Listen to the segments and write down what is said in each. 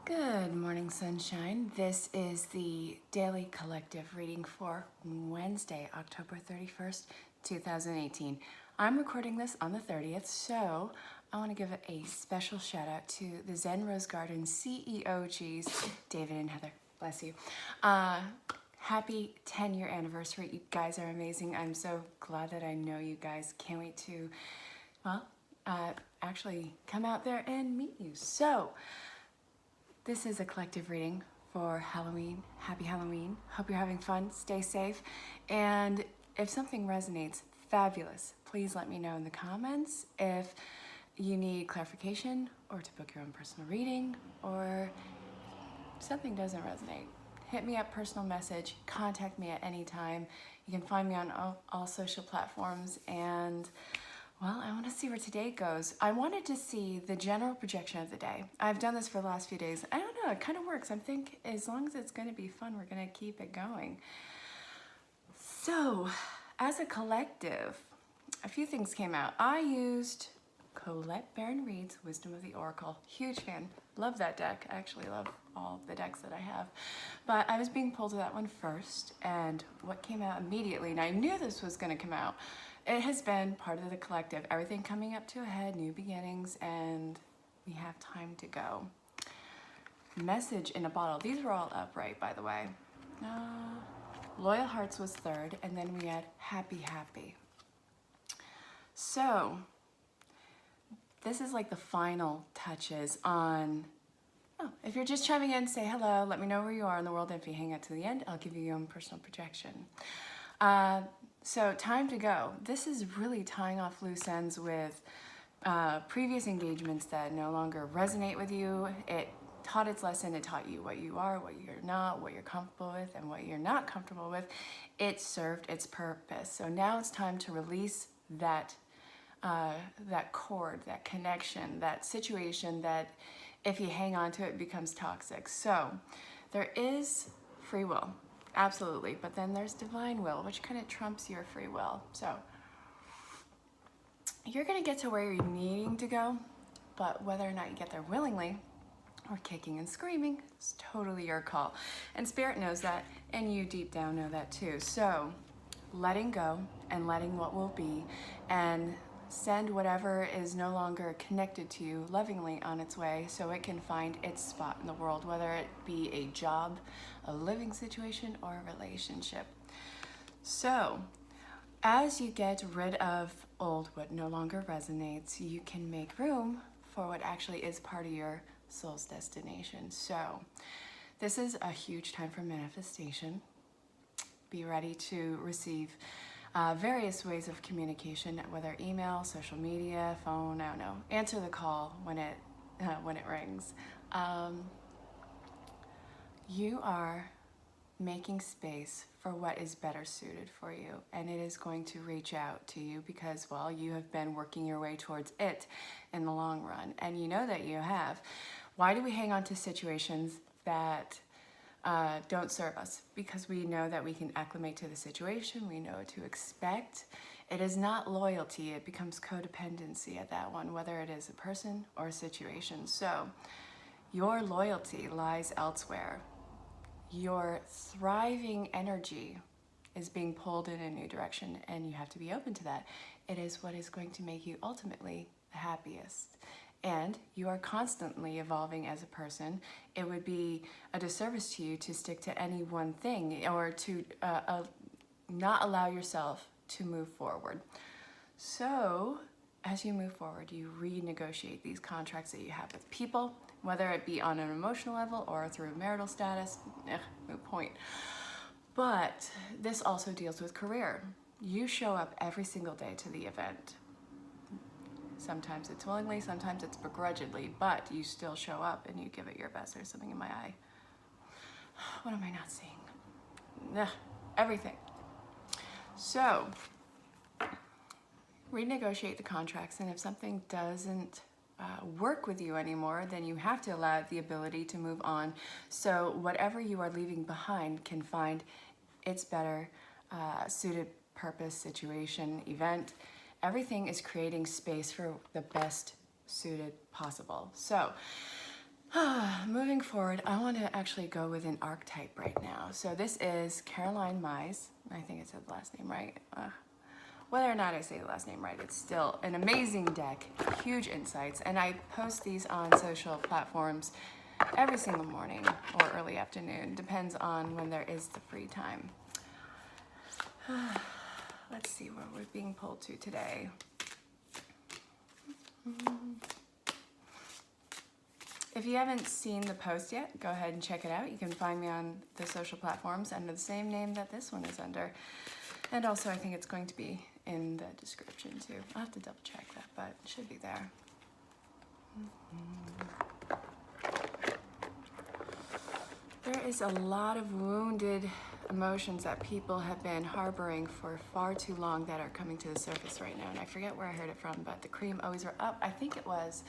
Good morning, sunshine. This is the daily collective reading for Wednesday, October 31st, 2018. I'm recording this on the 30th, so I want to give a special shout out to the Zen Rose Garden CEOGs, David and Heather. Bless you. Happy 10-year anniversary. You guys are amazing. I'm so glad that I know you guys. Can't wait to, actually come out there and meet you. So, this is a collective reading for Halloween. Happy Halloween. Hope you're having fun. Stay safe. And if something resonates, fabulous. Please let me know in the comments if you need clarification or to book your own personal reading, or if something doesn't resonate. Hit me up, personal message, contact me at any time. You can find me on all social platforms, and well, I want to see where today goes. I wanted to see the general projection of the day. I've done this for the last few days. I don't know, it kind of works. I'm thinking as long as it's going to be fun, we're going to keep it going. So, as a collective, a few things came out. I used ErinLyn.Reads Wisdom of the Oracle. Huge fan. Love that deck. I actually love all the decks that I have. But I was being pulled to that one first, and what came out immediately, and I knew this was going to come out, it has been part of the collective. Everything coming up to a head, new beginnings, and we have time to go. Message in a bottle. These were all upright, by the way. Loyal Hearts was third, and then we had Happy Happy. So, this is like the final touches on, if you're just chiming in, say hello, let me know where you are in the world. If you hang out to the end, I'll give you your own personal projection. So time to go. This is really tying off loose ends with previous engagements that no longer resonate with you. It taught its lesson. It taught you what you are, what you're not, what you're comfortable with, and what you're not comfortable with. It served its purpose. So now it's time to release that cord, that connection, that situation that if you hang on to it becomes toxic. So there is free will. Absolutely, but then there's divine will, which kind of trumps your free will. So you're gonna get to where you're needing to go, but whether or not you get there willingly or kicking and screaming is totally your call. And Spirit knows that, and you deep down know that too. So letting go and letting what will be, and send whatever is no longer connected to you lovingly on its way so it can find its spot in the world, whether it be a job, a living situation, or a relationship. So, as you get rid of old, what no longer resonates, you can make room for what actually is part of your soul's destination. So, this is a huge time for manifestation. Be ready to receive various ways of communication, whether email, social media, phone, I don't know. Answer the call when it rings. You are making space for what is better suited for you, and it is going to reach out to you because, well, you have been working your way towards it in the long run, and you know that you have. Why do we hang on to situations that don't serve us? Because we know that we can acclimate to the situation, we know what to expect. It is not loyalty, it becomes codependency at that one, whether it is a person or a situation. So your loyalty lies elsewhere. Your thriving energy is being pulled in a new direction, and you have to be open to that. It is what is going to make you ultimately the happiest. And you are constantly evolving as a person. It would be a disservice to you to stick to any one thing, or to not allow yourself to move forward. So as you move forward, you renegotiate these contracts that you have with people, whether it be on an emotional level or through marital status, moot point. But this also deals with career. You show up every single day to the event. Sometimes it's willingly, sometimes it's begrudgingly, but you still show up and you give it your best. There's something in my eye. What am I not seeing? Everything. So, renegotiate the contracts, and if something doesn't work with you anymore, then you have to allow the ability to move on. So whatever you are leaving behind can find its better suited purpose, situation, event. Everything is creating space for the best suited possible. So Moving forward, I want to actually go with an archetype right now. So this is ErinLyn.Reads. I think it said the last name right. Whether or not I say the last name right, it's still an amazing deck, huge insights, and I post these on social platforms every single morning or early afternoon. Depends on when there is the free time. Let's see where we're being pulled to today. If you haven't seen the post yet, go ahead and check it out. You can find me on the social platforms under the same name that this one is under. And also I think it's going to be in the description too. I'll have to double check that, but it should be there. There is a lot of wounded emotions that people have been harboring for far too long that are coming to the surface right now. And I forget where I heard it from, but the cream always were up. I think it was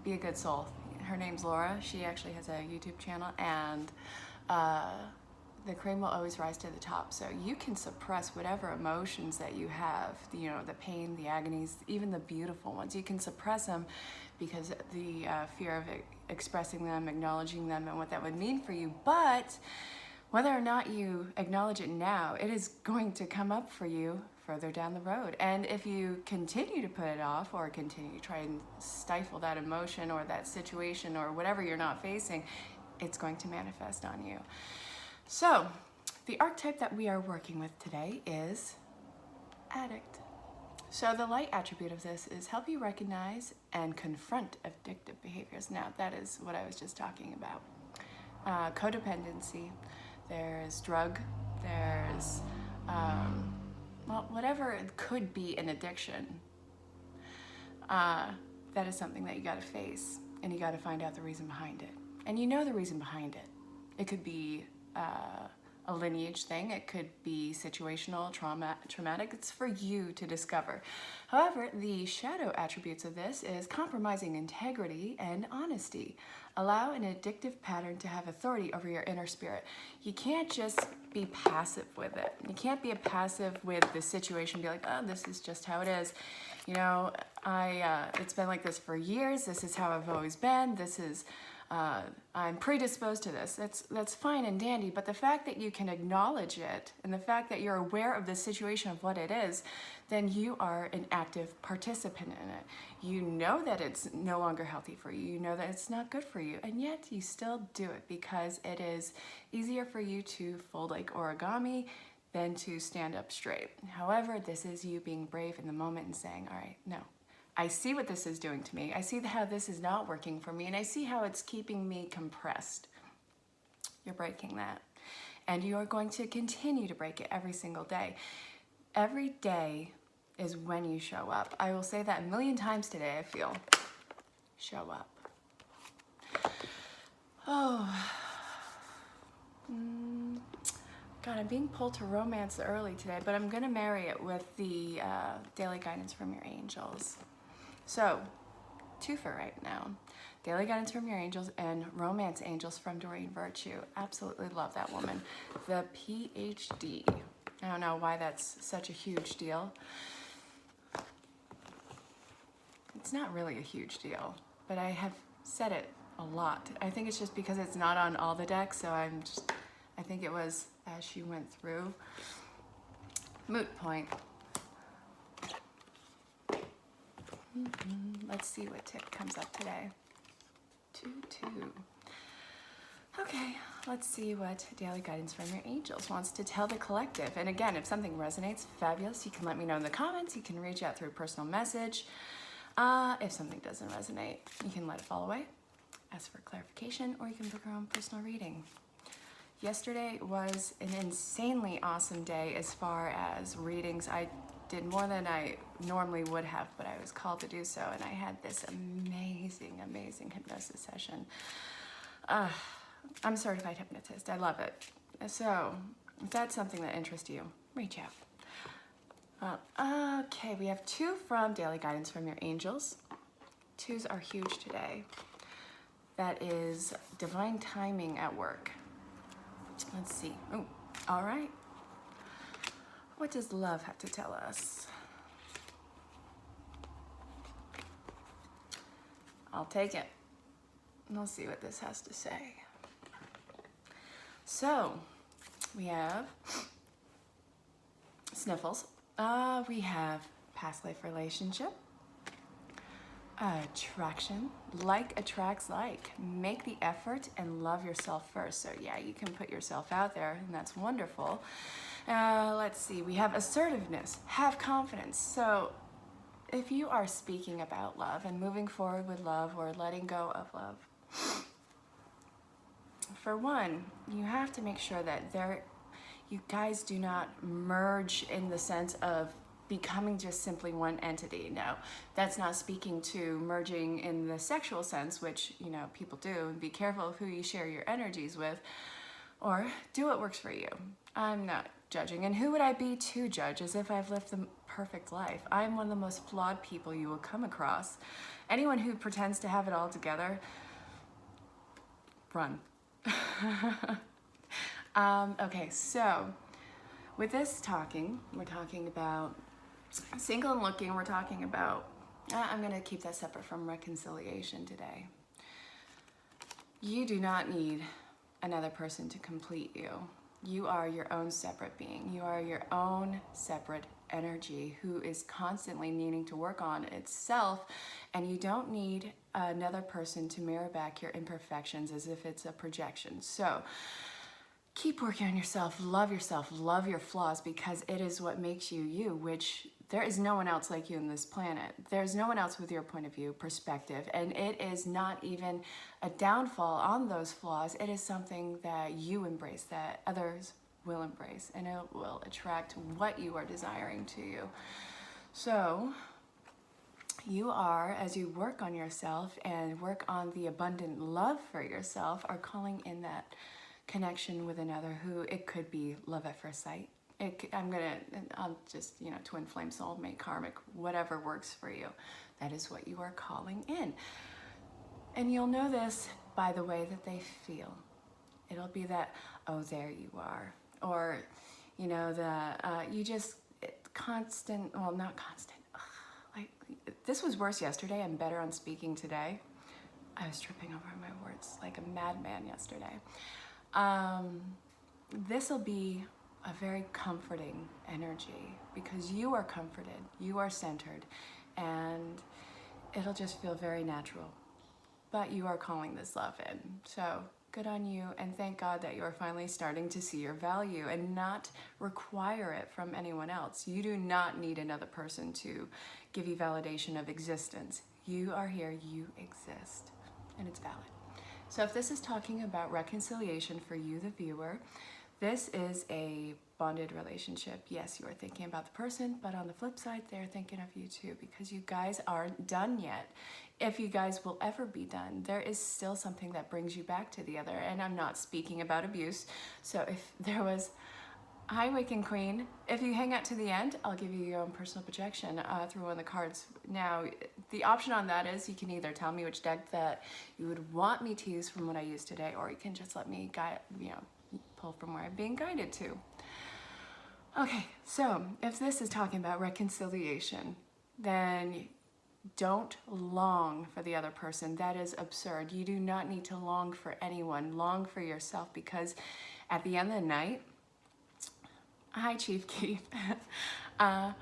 Be a Good Soul. Her name's Laura. She actually has a YouTube channel, and the cream will always rise to the top. So you can suppress whatever emotions that you have, you know, the pain, the agonies, even the beautiful ones. You can suppress them because the fear of expressing them, acknowledging them, and what that would mean for you. But whether or not you acknowledge it now, it is going to come up for you further down the road. And if you continue to put it off or continue to try and stifle that emotion or that situation or whatever you're not facing, it's going to manifest on you. So the archetype that we are working with today is addict. So the light attribute of this is help you recognize and confront addictive behaviors. Now that is what I was just talking about. Codependency, there's drug, there's well, whatever it could be an addiction, that is something that you got to face, and you got to find out the reason behind it. And you know the reason behind it. It could be a lineage thing. It could be situational, traumatic. It's for you to discover. However, the shadow attributes of this is compromising integrity and honesty. Allow an addictive pattern to have authority over your inner spirit. You can't just be passive with it. You can't be a passive with the situation, be like, oh, this is just how it is. You know, it's been like this for years. This is how I've always been. This is, I'm predisposed to this. That's fine and dandy, but the fact that you can acknowledge it and the fact that you're aware of the situation of what it is, then you are an active participant in it. You know that it's no longer healthy for you. You know that it's not good for you, and yet you still do it because it is easier for you to fold like origami than to stand up straight. However, this is you being brave in the moment and saying, all right, no. I see what this is doing to me. I see how this is not working for me, and I see how it's keeping me compressed. You're breaking that. And you are going to continue to break it every single day. Every day is when you show up. I will say that a million times today, I feel. Show up. Oh. God, I'm being pulled to romance early today, but I'm going to marry it with the daily guidance from your angels. So, two for right now. Daily guidance from your angels and romance angels from Doreen Virtue. Absolutely love that woman. The PhD. I don't know why that's such a huge deal. It's not really a huge deal, but I have said it a lot. I think it's just because it's not on all the decks, so I think it was as she went through. Moot point. Let's see what tip comes up today. 2-2. Okay, let's see what daily guidance from your angels wants to tell the collective. And again, if something resonates, fabulous. You can let me know in the comments. You can reach out through a personal message. If something doesn't resonate, you can let it fall away, ask for clarification, or you can book your own personal reading. Yesterday was an insanely awesome day as far as readings. I did more than I normally would have, but I was called to do so, and I had this amazing, amazing hypnosis session. I'm a certified hypnotist. I love it. So if that's something that interests you, reach out. Okay, we have 2 from Daily Guidance from Your Angels. 2s are huge today. That is divine timing at work. Let's see. Oh, all right. What does love have to tell us? I'll take it. we'll see what this has to say. So, we have sniffles. We have past life relationship. Attraction. Like attracts like. Make the effort and love yourself first. So yeah, you can put yourself out there, and that's wonderful. Let's see. We have assertiveness. Have confidence. So if you are speaking about love and moving forward with love or letting go of love, for one, you have to make sure that you guys do not merge in the sense of becoming just simply one entity. No, that's not speaking to merging in the sexual sense, which, you know, people do, and be careful of who you share your energies with, or do what works for you. I'm not judging, and who would I be to judge, as if I've lived the perfect life? I'm one of the most flawed people you will come across. Anyone who pretends to have it all together, run. Okay, so with this we're talking about single and looking. We're talking about, I'm going to keep that separate from reconciliation today. You do not need another person to complete you. You are your own separate being. You are your own separate energy who is constantly needing to work on itself, and you don't need another person to mirror back your imperfections as if it's a projection. So keep working on yourself, love your flaws, because it is what makes you you, which there is no one else like you on this planet. There's no one else with your point of view, perspective, and it is not even a downfall on those flaws. It is something that you embrace, that others will embrace, and it will attract what you are desiring to you. So you are, as you work on yourself and work on the abundant love for yourself, are calling in that connection with another who, it could be love at first sight. I'll just, twin flame, soulmate, karmic, whatever works for you. That is what you are calling in. And you'll know this by the way that they feel. It'll be that, oh, there you are. Or, constant, well, not constant. This was worse yesterday. I'm better on speaking today. I was tripping over my words like a madman yesterday. This will be a very comforting energy because you are comforted, you are centered, and it'll just feel very natural. But you are calling this love in. So good on you, and thank God that you are finally starting to see your value and not require it from anyone else. You do not need another person to give you validation of existence. You are here, you exist, and it's valid. So if this is talking about reconciliation for you, the viewer, this is a bonded relationship. Yes, you are thinking about the person, but on the flip side, they're thinking of you too, because you guys aren't done yet. If you guys will ever be done, there is still something that brings you back to the other. And I'm not speaking about abuse. So if there was, hi Waking Queen, if you hang out to the end, I'll give you your own personal projection through one of the cards. Now, the option on that is you can either tell me which deck that you would want me to use from what I used today, or you can just let me guide, pull from where I'm being guided to. Okay, so if this is talking about reconciliation, then don't long for the other person. That is absurd. You do not need to long for anyone. Long for yourself, because at the end of the night, hi Chief Keith, at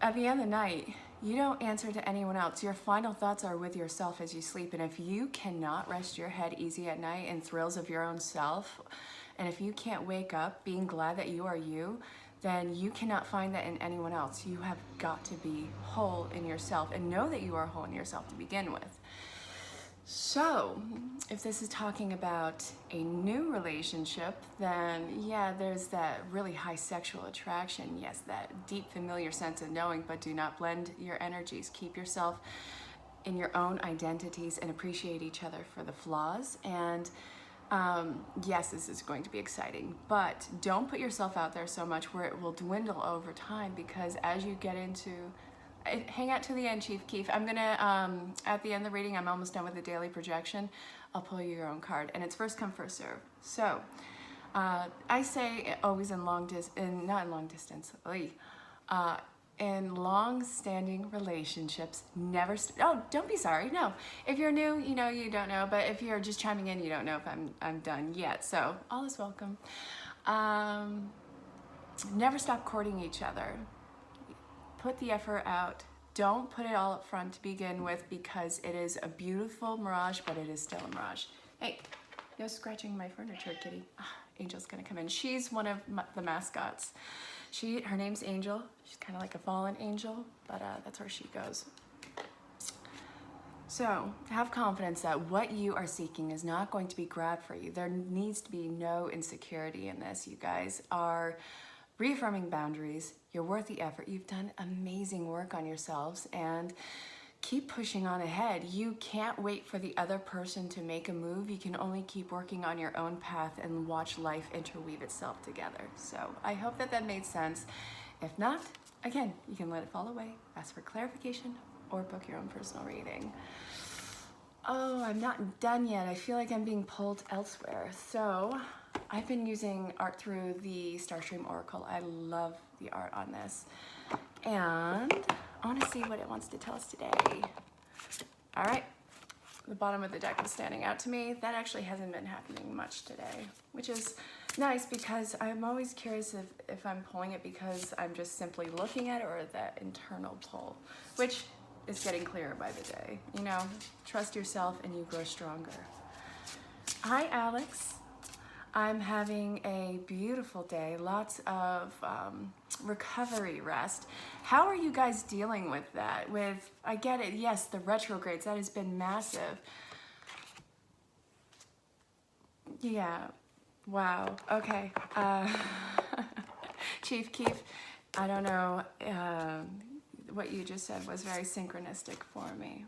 the end of the night, you don't answer to anyone else. Your final thoughts are with yourself as you sleep. And if you cannot rest your head easy at night in thrills of your own self, and if you can't wake up being glad that you are you, then you cannot find that in anyone else. You have got to be whole in yourself and know that you are whole in yourself to begin with. So if this is talking about a new relationship, then yeah, there's that really high sexual attraction. Yes, that deep familiar sense of knowing, but do not blend your energies. Keep yourself in your own identities and appreciate each other for the flaws. And yes, this is going to be exciting, but don't put yourself out there so much where it will dwindle over time, because as you get into, hang out to the end, Chief Keith. I'm gonna, at the end of the reading, I'm almost done with the daily projection. I'll pull you your own card, and it's first come, first serve. So, I say always in not in long distance, in long-standing relationships, never, oh, don't be sorry, no. If you're new, you know you don't know, but if you're just chiming in, you don't know if I'm done yet, so all is welcome. Never stop courting each other. Put the effort out. Don't put it all up front to begin with, because it is a beautiful mirage, but it is still a mirage. Hey, no scratching my furniture, kitty. Angel's gonna come in. She's one of the mascots. Her name's Angel. She's kind of like a fallen angel, but that's where she goes. So have confidence that what you are seeking is not going to be grabbed for you. There needs to be no insecurity in this. You guys are reaffirming boundaries. You're worth the effort. You've done amazing work on yourselves, and keep pushing on ahead. You can't wait for the other person to make a move. You can only keep working on your own path and watch life interweave itself together. So I hope that made sense. If not, again, you can let it fall away, ask for clarification, or book your own personal reading. Oh, I'm not done yet. I feel like I'm being pulled elsewhere. So I've been using art through the Starstream Oracle. I love the art on this. And I want to see what it wants to tell us today. All right, the bottom of the deck is standing out to me. That actually hasn't been happening much today, which is nice, because I'm always curious if I'm pulling it because I'm just simply looking at it, or that internal pull, which is getting clearer by the day. You know, trust yourself and you grow stronger. Hi, Alex. I'm having a beautiful day, lots of recovery, rest. How are you guys dealing with that? I get it, yes, the retrogrades, that has been massive. Yeah, wow, okay. Chief Keef, I don't know, what you just said was very synchronistic for me.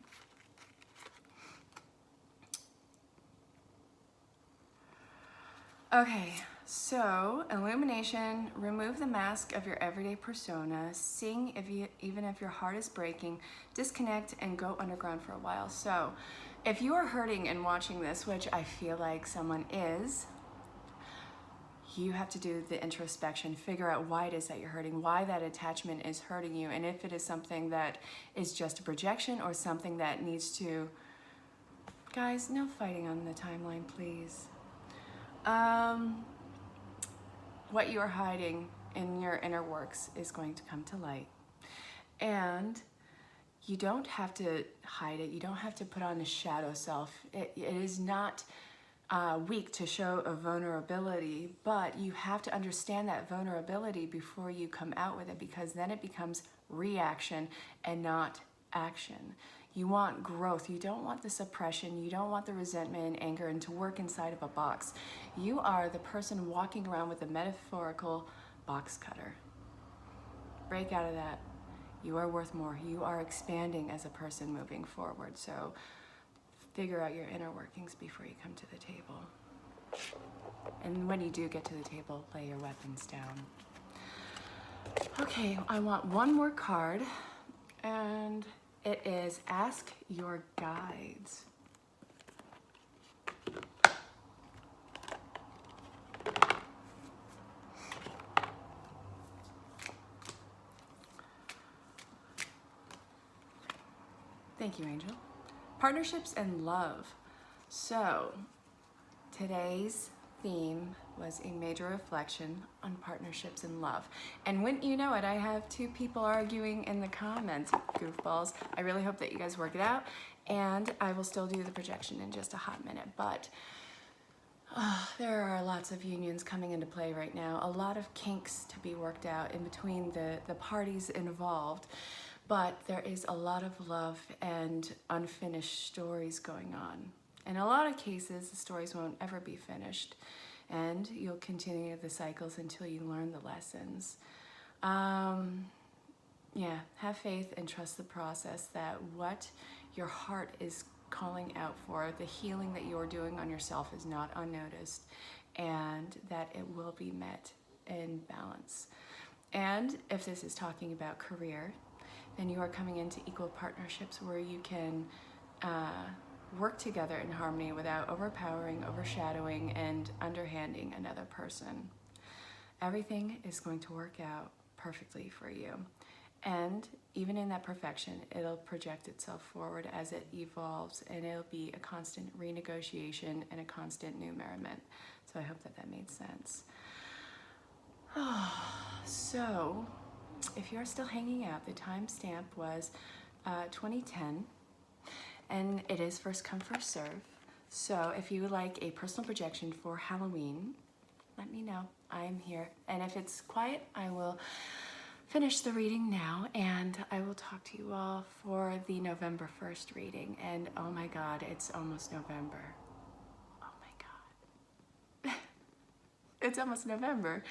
Okay, so illumination, remove the mask of your everyday persona, sing even if your heart is breaking, disconnect and go underground for a while. So if you are hurting and watching this, which I feel like someone is, you have to do the introspection, figure out why it is that you're hurting, why that attachment is hurting you, and if it is something that is just a projection or something that needs to... Guys, no fighting on the timeline, please. What you are hiding in your inner works is going to come to light. And you don't have to hide it. You don't have to put on a shadow self. It is not weak to show a vulnerability, but you have to understand that vulnerability before you come out with it, because then it becomes reaction and not action. You want growth. You don't want the suppression. You don't want the resentment and anger and to work inside of a box. You are the person walking around with a metaphorical box cutter. Break out of that. You are worth more. You are expanding as a person moving forward. So figure out your inner workings before you come to the table. And when you do get to the table, lay your weapons down. Okay, I want one more card, and it is Ask Your Guides. Thank you, Angel. Partnerships and love. So today's theme was a major reflection on partnerships and love. And wouldn't you know it, I have two people arguing in the comments, goofballs. I really hope that you guys work it out, and I will still do the projection in just a hot minute. But there are lots of unions coming into play right now, a lot of kinks to be worked out in between the parties involved. But there is a lot of love and unfinished stories going on. In a lot of cases, the stories won't ever be finished, and you'll continue the cycles until you learn the lessons. Yeah, have faith and trust the process, that what your heart is calling out for, the healing that you're doing on yourself, is not unnoticed, and that it will be met in balance. And if this is talking about career, then you are coming into equal partnerships where you can work together in harmony without overpowering, overshadowing, and underhanding another person. Everything is going to work out perfectly for you. And even in that perfection, it'll project itself forward as it evolves, and it'll be a constant renegotiation and a constant new merriment. So I hope that that made sense. So if you're still hanging out, the timestamp was 2010, and it is first come, first serve. So if you would like a personal projection for Halloween, let me know. I'm here. And if it's quiet, I will finish the reading now, and I will talk to you all for the November 1st reading. And oh my God, it's almost November. Oh my God. It's almost November.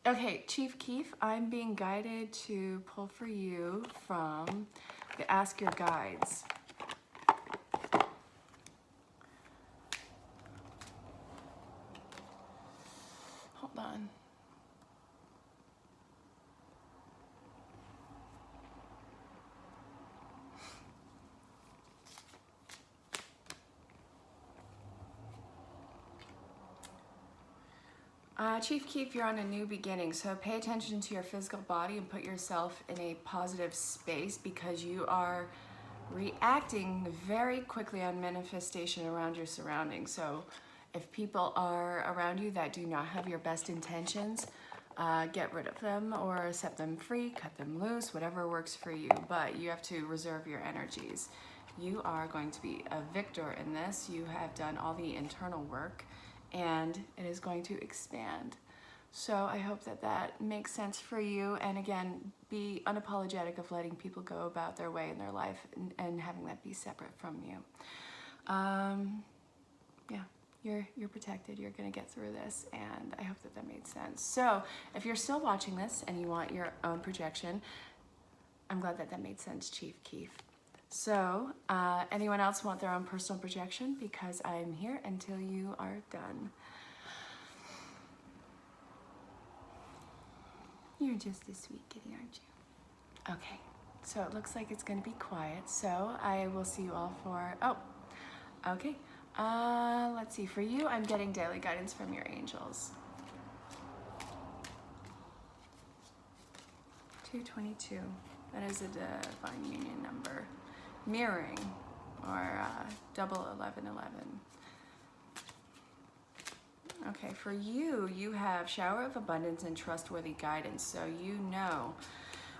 Okay, Chief Keef, I'm being guided to pull for you from the Ask Your Guides. Hold on. Chief Keef, you're on a new beginning, so pay attention to your physical body and put yourself in a positive space, because you are reacting very quickly on manifestation around your surroundings. So if people are around you that do not have your best intentions, get rid of them or set them free, cut them loose, whatever works for you, but you have to reserve your energies. You are going to be a victor in this. You have done all the internal work, and it is going to expand. So I hope that that makes sense for you. And again, be unapologetic of letting people go about their way in their life, and having that be separate from you. Yeah, you're protected. You're gonna get through this, and I hope that that made sense. So if you're still watching this and you want your own projection, I'm glad that that made sense, Chief Keef. So, anyone else want their own personal projection? Because I'm here until you are done. You're just a sweet kitty, aren't you? Okay, so it looks like it's going to be quiet, so I will see you all for... Oh, okay. Let's see. For you, I'm getting daily guidance from your angels. 222. That is a divine union number. Mirroring, or double 1111. Okay, for you, you have shower of abundance and trustworthy guidance. So you know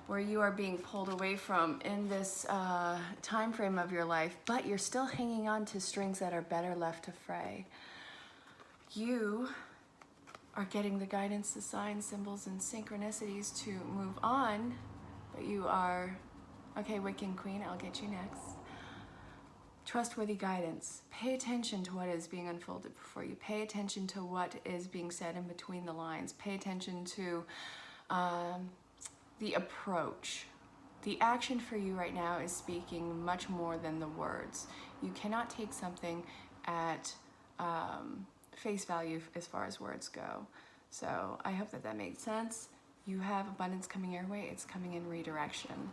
where you are being pulled away from in this time frame of your life, but you're still hanging on to strings that are better left to fray. You are getting the guidance, the signs, symbols, and synchronicities to move on, but you are... Okay, Wiccan Queen, I'll get you next. Trustworthy guidance. Pay attention to what is being unfolded before you. Pay attention to what is being said in between the lines. Pay attention to the approach. The action for you right now is speaking much more than the words. You cannot take something at face value as far as words go. So I hope that that makes sense. You have abundance coming your way. It's coming in redirection.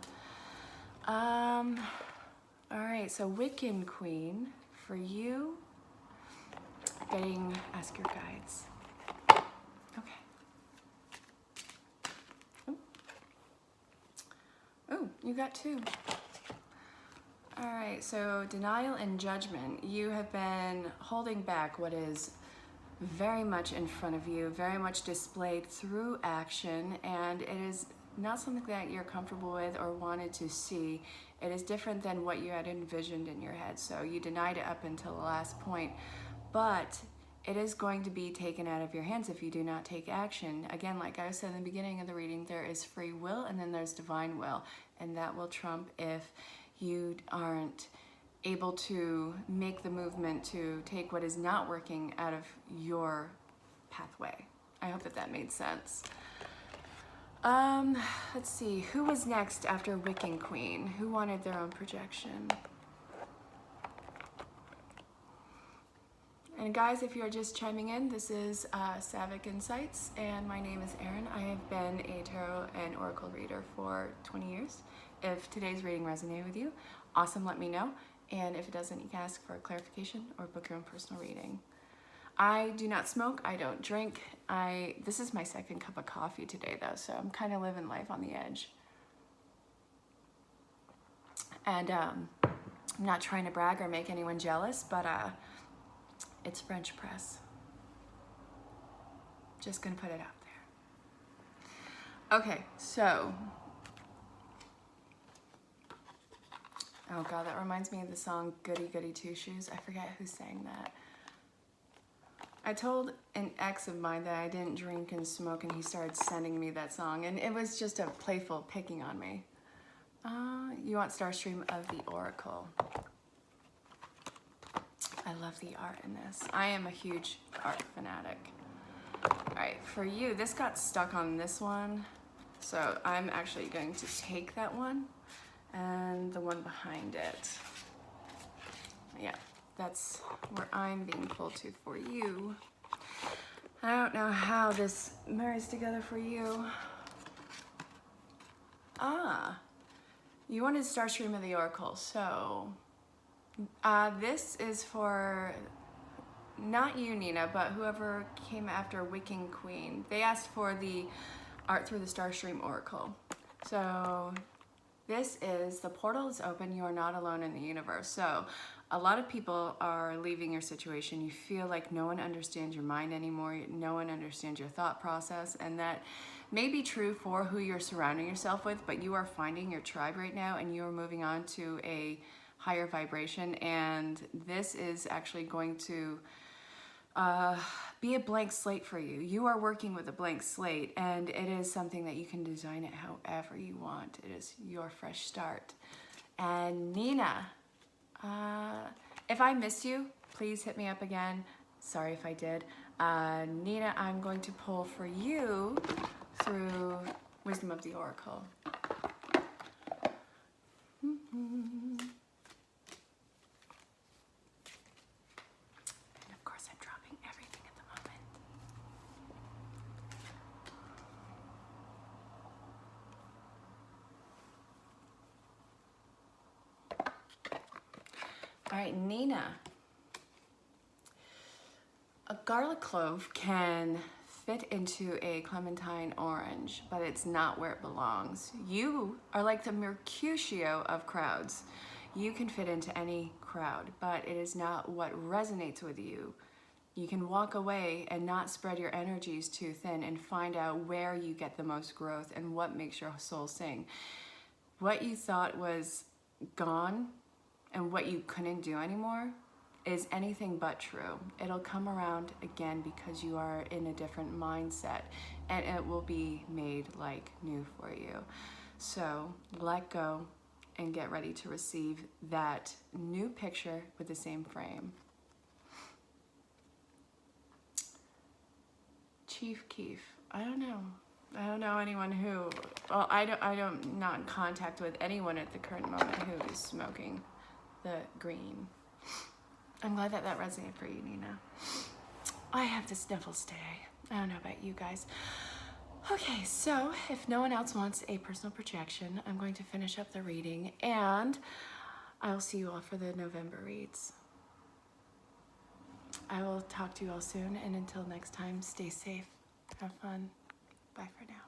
All right, so Wiccan Queen, for you, getting Ask Your Guides. Okay. Oh, you got two. All right, so denial and judgment. You have been holding back what is very much in front of you, very much displayed through action, and it is not something that you're comfortable with or wanted to see. It is different than what you had envisioned in your head. So you denied it up until the last point, but it is going to be taken out of your hands if you do not take action. Again, like I said in the beginning of the reading, there is free will and then there's divine will, and that will trump if you aren't able to make the movement to take what is not working out of your pathway. I hope that that made sense. Let's see, who was next after Wiccan Queen? Who wanted their own projection? And guys, if you're just chiming in, this is Savic Insights, and my name is Erin. I have been a tarot and oracle reader for 20 years. If today's reading resonated with you, awesome, let me know. And if it doesn't, you can ask for a clarification or book your own personal reading. I do not smoke, I don't drink. This is my second cup of coffee today though, so I'm kind of living life on the edge. And I'm not trying to brag or make anyone jealous, but it's French press. Just gonna put it out there. Okay, so, oh God, that reminds me of the song Goody Goody Two Shoes. I forget who sang that. I told an ex of mine that I didn't drink and smoke, and he started sending me that song, and it was just a playful picking on me. You want Starstream of the Oracle. I love the art in this. I am a huge art fanatic. All right, for you, this got stuck on this one, so I'm actually going to take that one and the one behind it. Yeah, that's where I'm being pulled to for you. I don't know how this marries together for you. You wanted Starstream of the Oracle, so this is for not you, Nina, but whoever came after Wicking Queen. They asked for the art through the Starstream Oracle. So this is, the portal is open, you are not alone in the universe. So a lot of people are leaving your situation. You feel like no one understands your mind anymore, no one understands your thought process, and that may be true for who you're surrounding yourself with, but you are finding your tribe right now, and you are moving on to a higher vibration, and this is actually going to be a blank slate for you. You are working with a blank slate, and it is something that you can design it however you want. It is your fresh start. And Nina, if I missed you, please hit me up again. Sorry if I did. Nina, I'm going to pull for you through Wisdom of the Oracle. All right, Nina. A garlic clove can fit into a clementine orange, but it's not where it belongs. You are like the Mercutio of crowds. You can fit into any crowd, but it is not what resonates with you. You can walk away and not spread your energies too thin and find out where you get the most growth and what makes your soul sing. What you thought was gone and what you couldn't do anymore is anything but true. It'll come around again because you are in a different mindset, and it will be made like new for you. So let go and get ready to receive that new picture with the same frame. Chief Keef, I don't know anyone who, well, I don't not in contact with anyone at the current moment who is smoking the green. I'm glad that that resonated for you, Nina. I have the sniffles today. I don't know about you guys. Okay, so if no one else wants a personal projection, I'm going to finish up the reading, and I'll see you all for the November reads. I will talk to you all soon, and until next time, stay safe, have fun. Bye for now.